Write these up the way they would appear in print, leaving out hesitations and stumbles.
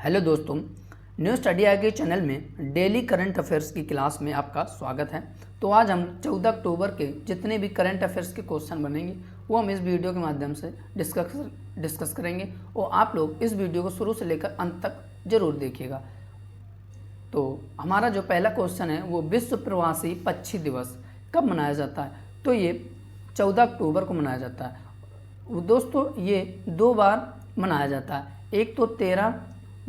Hello दोस्तों, new study आगे channel में डेली करंट अफेयर्स की क्लास में आपका स्वागत है। तो आज हम 14 अक्टूबर के जितने भी करंट अफेयर्स के क्वेश्चन बनेंगे वो हम इस वीडियो के माध्यम से डिस्कस करेंगे और आप लोग इस वीडियो को शुरू से लेकर अंत तक जरूर देखिएगा। तो हमारा जो पहला क्वेश्चन है वो विश्व प्रवासी पक्षी दिवस कब मनाया जाता है? तो ये 14 अक्टूबर को मनाया जाता है। दोस्तों ये 2 बार मनाया जाता है, एक तो 13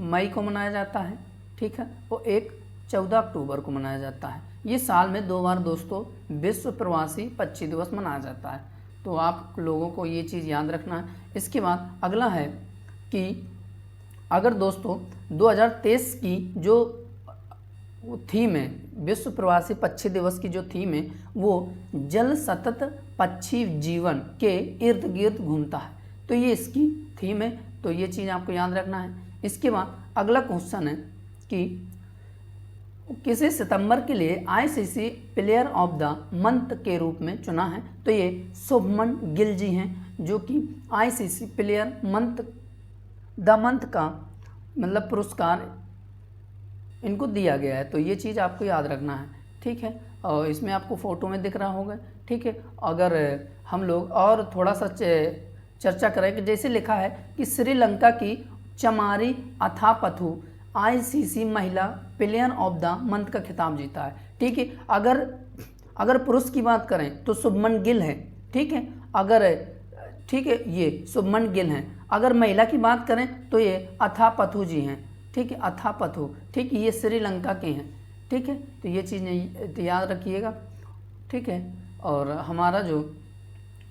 मई को मनाया जाता है, ठीक है, और एक 14 अक्टूबर को मनाया जाता है। ये साल में 2 बार दोस्तों विश्व प्रवासी पक्षी दिवस मनाया जाता है। तो आप लोगों को ये चीज़ याद रखना है। इसके बाद अगला है कि अगर दोस्तों 2023 की जो थीम है, विश्व प्रवासी पक्षी दिवस की जो थीम है वो जल सतत पक्षी जीवन के इर्द गिर्द घूमता है, तो ये इसकी थीम है। तो ये चीज़ आपको याद रखना है। इसके बाद अगला क्वेश्चन है कि किसे सितंबर के लिए ICC player of the month के रूप में चुना है? तो ये शुभमन गिल जी हैं, जो कि आईसीसी प्लेयर द मंथ का मतलब पुरस्कार इनको दिया गया है। तो ये चीज़ आपको याद रखना है, ठीक है। और इसमें आपको फ़ोटो में दिख रहा होगा, ठीक है। अगर हम लोग और थोड़ा सा चर्चा करें कि जैसे लिखा है कि श्रीलंका की चमारी अथापथु आईसीसी महिला प्लेयर ऑफ द मंथ का खिताब जीता है, ठीक है। अगर पुरुष की बात करें तो शुभमन गिल है, ठीक है। ठीक है, ये शुभमन गिल हैं। अगर महिला की बात करें तो ये अथापथु जी हैं, ठीक है, अथापथु, ठीक है, ये श्रीलंका के हैं, ठीक है। तो ये चीज़ नहीं याद रखिएगा, ठीक है। और हमारा जो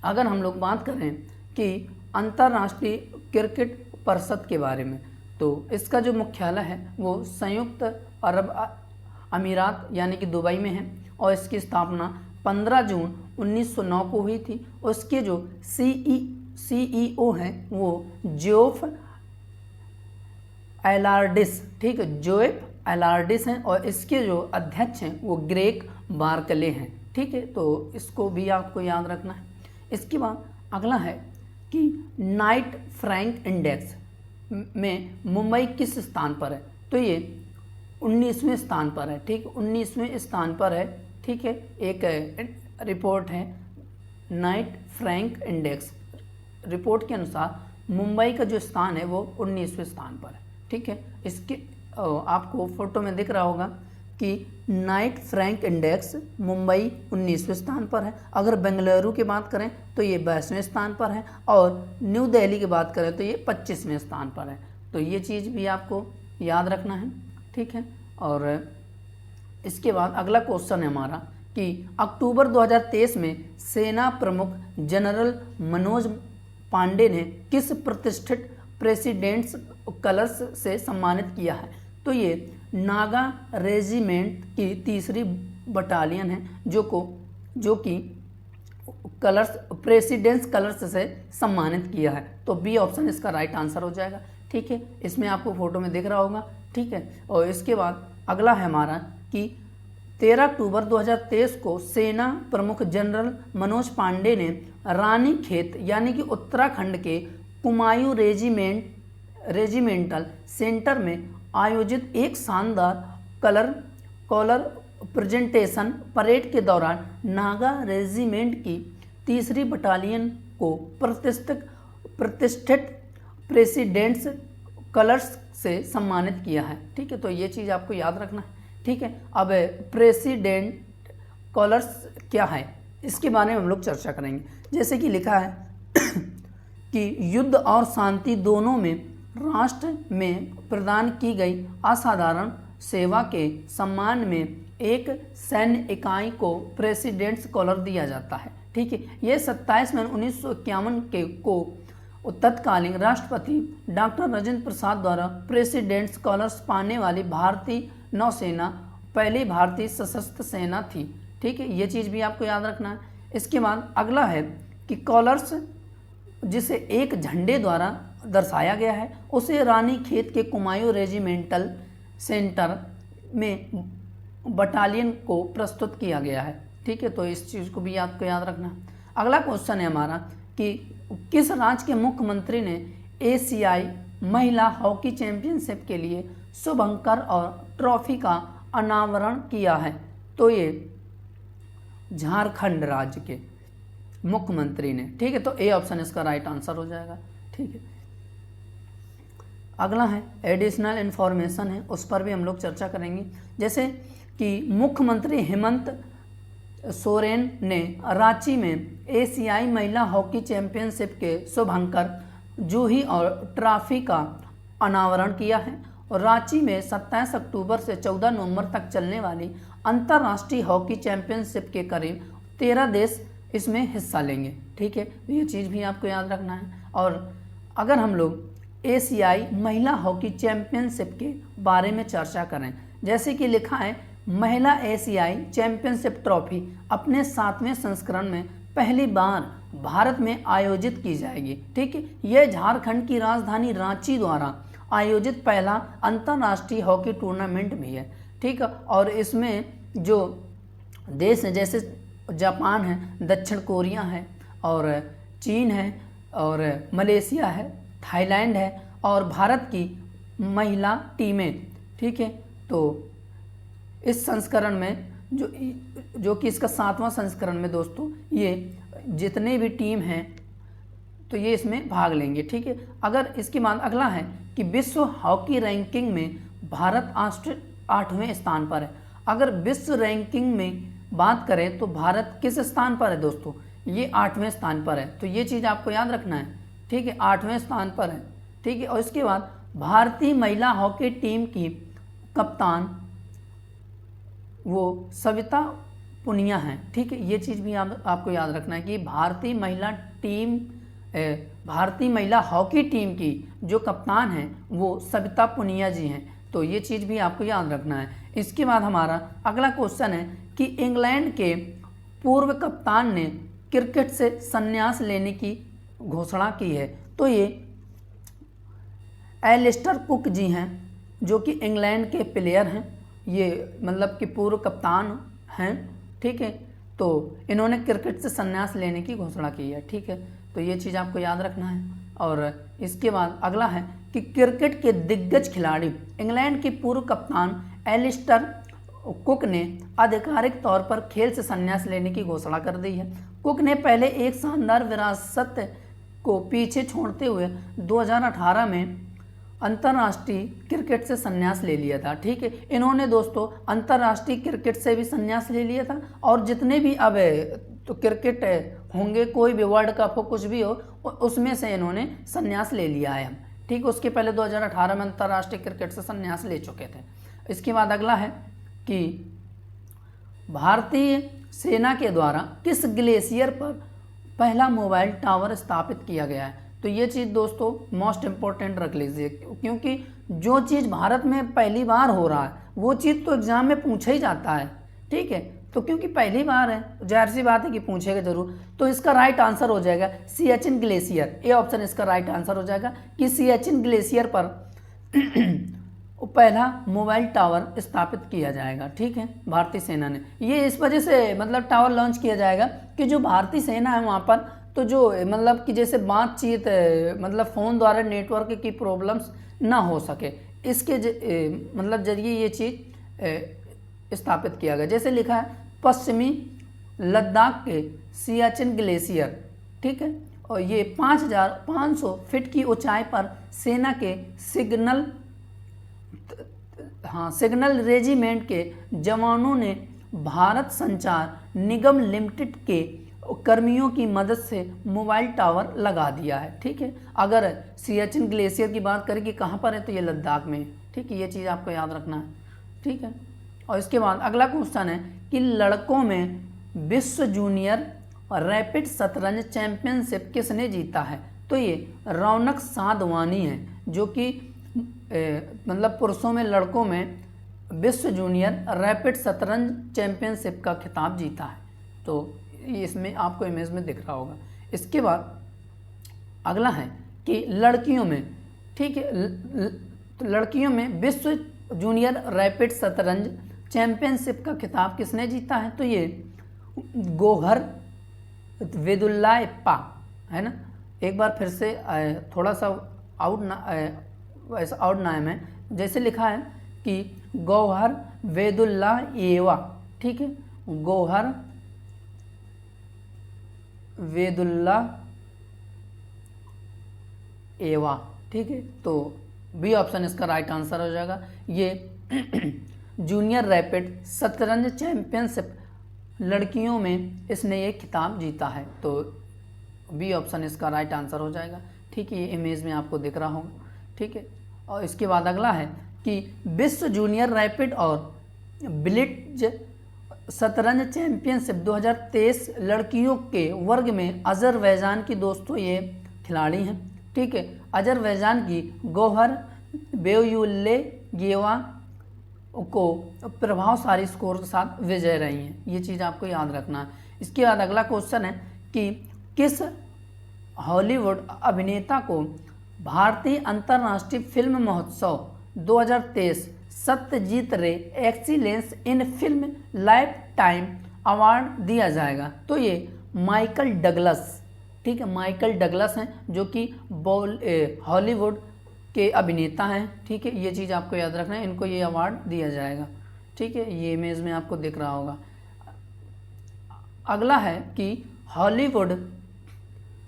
अगर हम लोग बात करें कि अंतर्राष्ट्रीय क्रिकेट परिषद के बारे में, तो इसका जो मुख्यालय है वो संयुक्त अरब अमीरात यानी कि दुबई में है और इसकी स्थापना 15 जून 1909 को हुई थी। और इसके जो सीईओ हैं वो जोएफ एलार्डिस, ठीक है, जोएफ एलार्डिस हैं और इसके जो अध्यक्ष हैं वो ग्रेग बार्कले हैं, ठीक है। तो इसको भी आपको याद रखना है। इसके बाद अगला है कि नाइट फ्रैंक इंडेक्स में मुंबई किस स्थान पर है? तो ये 19वें स्थान पर है, ठीक, 19वें स्थान पर है, ठीक है। एक रिपोर्ट है नाइट फ्रैंक इंडेक्स रिपोर्ट के अनुसार मुंबई का जो स्थान है वो 19वें स्थान पर है, ठीक है। इसके आपको फोटो में दिख रहा होगा कि नाइट फ्रैंक इंडेक्स मुंबई 19वें स्थान पर है। अगर बेंगलुरु की बात करें तो ये 22वें स्थान पर है और न्यू दिल्ली की बात करें तो ये 25वें स्थान पर है। तो ये चीज़ भी आपको याद रखना है, ठीक है। और इसके बाद अगला क्वेश्चन है हमारा कि अक्टूबर 2023 में सेना प्रमुख जनरल मनोज पांडे ने किस प्रतिष्ठित प्रेसिडेंट्स कलर्स से सम्मानित किया है? तो ये नागा रेजिमेंट की 3री बटालियन है जो कि कलर्स प्रेसिडेंट्स कलर्स से सम्मानित किया है। तो बी ऑप्शन इसका राइट आंसर हो जाएगा, ठीक है। इसमें आपको फोटो में दिख रहा होगा, ठीक है। और इसके बाद अगला है हमारा कि 13 अक्टूबर 2023 को सेना प्रमुख जनरल मनोज पांडे ने रानीखेत यानी कि उत्तराखंड के कुमायूं रेजिमेंटल सेंटर में आयोजित एक शानदार कॉलर प्रेजेंटेशन परेड के दौरान नागा रेजिमेंट की 3री बटालियन को प्रतिष्ठित प्रेसिडेंट्स कलर्स से सम्मानित किया है, ठीक है। तो ये चीज़ आपको याद रखना है, ठीक है। अब प्रेसिडेंट कलर्स क्या है इसके बारे में हम लोग चर्चा करेंगे। जैसे कि लिखा है कि युद्ध और शांति दोनों में राष्ट्र में प्रदान की गई असाधारण सेवा के सम्मान में एक सैन्य इकाई को प्रेसिडेंट्स कॉलर दिया जाता है, ठीक है। यह 27 मई 1951 को तत्कालीन राष्ट्रपति डॉक्टर राजेंद्र प्रसाद द्वारा प्रेसिडेंट्स कॉलर्स पाने वाली भारतीय नौसेना पहली भारतीय सशस्त्र सेना थी, ठीक है। ये चीज़ भी आपको याद रखना है। इसके बाद अगला है कि कॉलर्स जिसे एक झंडे द्वारा दर्शाया गया है उसे रानीखेत के कुमायूं रेजिमेंटल सेंटर में बटालियन को प्रस्तुत किया गया है, ठीक है। तो इस चीज़ को भी आपको याद रखना है। अगला क्वेश्चन है हमारा कि किस राज्य के मुख्यमंत्री ने महिला हॉकी चैंपियनशिप के लिए शुभंकर और ट्रॉफी का अनावरण किया है? तो ये झारखंड राज्य के मुख्यमंत्री ने। ठीक है, तो ए ऑप्शन इसका राइट आंसर हो जाएगा। ठीक है, अगला है एडिशनल इन्फॉर्मेशन है, उस पर भी हम लोग चर्चा करेंगे। जैसे कि मुख्यमंत्री हेमंत सोरेन ने रांची में एशियाई महिला हॉकी चैंपियनशिप के शुभंकर, जूही और ट्रॉफी का अनावरण किया है। और रांची में 27 अक्टूबर से 14 नवंबर तक चलने वाली अंतर्राष्ट्रीय हॉकी चैंपियनशिप के करीब 13 देश इसमें हिस्सा लेंगे। ठीक है, ये चीज़ भी आपको याद रखना है। और अगर हम लोग एशियाई महिला हॉकी चैंपियनशिप के बारे में चर्चा करें, जैसे कि लिखा है महिला एशियाई चैंपियनशिप ट्रॉफी अपने 7वें संस्करण में पहली बार भारत में आयोजित की जाएगी। ठीक है, यह झारखंड की राजधानी रांची द्वारा आयोजित पहला अंतर्राष्ट्रीय हॉकी टूर्नामेंट भी है। ठीक है, और इसमें जो देश हैं जैसे जापान है, दक्षिण कोरिया है, और चीन है, और मलेशिया है, थाईलैंड है, और भारत की महिला टीमें। ठीक है, तो इस संस्करण में जो कि इसका 7वां संस्करण में दोस्तों ये जितने भी टीम हैं तो ये इसमें भाग लेंगे। ठीक है, अगर इसके बाद अगला है कि विश्व हॉकी रैंकिंग में भारत 8वें स्थान पर है। अगर विश्व रैंकिंग में बात करें तो भारत किस स्थान पर है दोस्तों? ये 8वें स्थान पर है, तो ये चीज़ आपको याद रखना है। ठीक है, 8वें स्थान पर है। ठीक है, और इसके बाद भारतीय महिला हॉकी टीम की कप्तान वो सविता पुनिया हैं। ठीक है, ये चीज़ भी आपको याद रखना है कि भारतीय महिला हॉकी टीम की जो कप्तान हैं वो सविता पुनिया जी हैं। तो ये चीज़ भी आपको याद रखना है। इसके बाद हमारा अगला क्वेश्चन है कि इंग्लैंड के पूर्व कप्तान ने क्रिकेट से संन्यास लेने की घोषणा की है। तो ये एलिस्टर कुक जी हैं, जो कि इंग्लैंड के प्लेयर हैं, ये मतलब कि पूर्व कप्तान हैं। ठीक है, तो इन्होंने क्रिकेट से संन्यास लेने की घोषणा की है। ठीक है, तो ये चीज़ आपको याद रखना है। और इसके बाद अगला है कि क्रिकेट के दिग्गज खिलाड़ी इंग्लैंड के पूर्व कप्तान एलिस्टर कुक ने आधिकारिक तौर पर खेल से संन्यास लेने की घोषणा कर दी है। कुक ने पहले एक शानदार विरासत को पीछे छोड़ते हुए 2018 में अंतर्राष्ट्रीय क्रिकेट से संन्यास ले लिया था। ठीक है, इन्होंने दोस्तों अंतर्राष्ट्रीय क्रिकेट से भी संन्यास ले लिया था, और जितने भी अब तो क्रिकेट होंगे, कोई भी वर्ल्ड कप हो, कुछ भी हो, उसमें से इन्होंने संन्यास ले लिया है। ठीक, उसके पहले 2018 में अंतर्राष्ट्रीय क्रिकेट से संन्यास ले चुके थे। इसके बाद अगला है कि भारतीय सेना के द्वारा किस ग्लेशियर पर पहला मोबाइल टावर स्थापित किया गया है? तो ये चीज़ दोस्तों मोस्ट इम्पोर्टेंट रख लीजिए, क्योंकि जो चीज़ भारत में पहली बार हो रहा है वो चीज़ तो एग्जाम में पूछा ही जाता है। ठीक है, तो क्योंकि पहली बार है, जाहिर सी बात है कि पूछेगा जरूर। तो इसका राइट आंसर हो जाएगा सियाचिन ग्लेशियर। ए ऑप्शन इसका राइट आंसर हो जाएगा कि सियाचिन ग्लेशियर पर पहला मोबाइल टावर स्थापित किया जाएगा। ठीक है, भारतीय सेना ने ये इस वजह से मतलब टावर लॉन्च किया जाएगा कि जो भारतीय सेना है वहाँ पर तो जो मतलब कि जैसे बातचीत मतलब फ़ोन द्वारा नेटवर्क की प्रॉब्लम्स ना हो सके, इसके मतलब जरिए ये चीज़ स्थापित किया गया। जैसे लिखा है पश्चिमी लद्दाख के सियाचिन ग्लेशियर। ठीक है, और ये 5500 फीट की ऊंचाई पर सेना के सिग्नल रेजिमेंट के जवानों ने भारत संचार निगम लिमिटेड के कर्मियों की मदद से मोबाइल टावर लगा दिया है। ठीक है, अगर सियाचिन ग्लेशियर की बात करें कि कहाँ पर है तो ये लद्दाख में है। ठीक है, ये चीज़ आपको याद रखना है। ठीक है, और इसके बाद अगला क्वेश्चन है कि लड़कों में विश्व जूनियर रैपिड शतरंज चैंपियनशिप किसने जीता है? तो ये रौनक साधवानी है, जो कि मतलब पुरुषों में लड़कों में विश्व जूनियर रैपिड शतरंज चैंपियनशिप का खिताब जीता है। तो ये इसमें आपको इमेज में दिख रहा होगा। इसके बाद अगला है कि लड़कियों में, ठीक है, तो लड़कियों में विश्व जूनियर रैपिड शतरंज चैंपियनशिप का खिताब किसने जीता है? तो ये गोहर वेदुल्लायप्पा है ना। एक बार फिर से थोड़ा सा वैसा और नाम है। जैसे लिखा है कि गौहर वेदुल्लाह एवा, ठीक है, गौहर वेदुल्लाह एवा, ठीक है। तो बी ऑप्शन इसका राइट आंसर हो जाएगा। ये जूनियर रैपिड शतरंज चैंपियनशिप लड़कियों में इसने ये खिताब जीता है, तो बी ऑप्शन इसका राइट आंसर हो जाएगा, ठीक है। ये इमेज में आपको दिख रहा होगा, ठीक है। और इसके बाद अगला है कि विश्व जूनियर रैपिड और ब्लिट्ज शतरंज चैंपियनशिप 2023 लड़कियों के वर्ग में अजरबैजान की दोस्तों ये खिलाड़ी हैं, ठीक है। अजरबैजान की गौहर बेयुल्लेगेवा को प्रभावशाली स्कोर के साथ विजय रही हैं, ये चीज़ आपको याद रखना है। इसके बाद अगला क्वेश्चन है कि किस हॉलीवुड अभिनेता को भारतीय अंतर्राष्ट्रीय फिल्म महोत्सव 2023 सत्यजीत रे excellence in film life time award दिया जाएगा? तो ये माइकल डगलस, ठीक है, माइकल डगलस हैं जो कि हॉलीवुड के अभिनेता हैं, ठीक है। ये चीज़ आपको याद रखना है, इनको ये अवार्ड दिया जाएगा, ठीक है। ये इमेज में आपको दिख रहा होगा। अगला है कि हॉलीवुड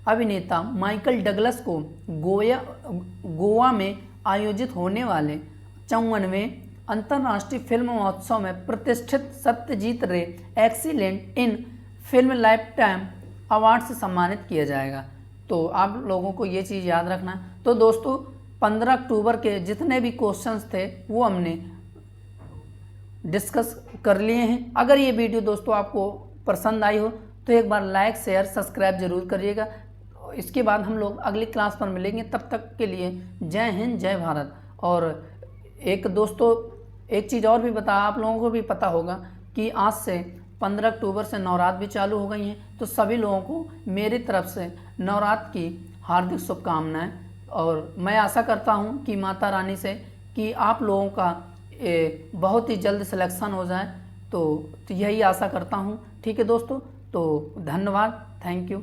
अभिनेता माइकल डगलस को गोवा में आयोजित होने वाले 54वें अंतर्राष्ट्रीय फिल्म महोत्सव में प्रतिष्ठित सत्यजीत रे एक्सीलेंट इन फिल्म लाइफ टाइम अवार्ड से सम्मानित किया जाएगा। तो आप लोगों को ये चीज़ याद रखना है। तो दोस्तों 15 अक्टूबर के जितने भी क्वेश्चंस थे वो हमने डिस्कस कर लिए हैं। अगर ये वीडियो दोस्तों आपको पसंद आई हो तो एक बार लाइक शेयर सब्सक्राइब जरूर करिएगा। इसके बाद हम लोग अगली क्लास पर मिलेंगे, तब तक के लिए जय हिंद जय भारत। और एक दोस्तों एक चीज़ और भी बता, आप लोगों को भी पता होगा कि आज से 15 अक्टूबर से नवरात्र भी चालू हो गई हैं, तो सभी लोगों को मेरी तरफ से नवरात्र की हार्दिक शुभकामनाएं। और मैं आशा करता हूं कि माता रानी से कि आप लोगों का बहुत ही जल्द सिलेक्शन हो जाए, तो यही आशा करता हूं, ठीक है दोस्तों। तो धन्यवाद, थैंक यू।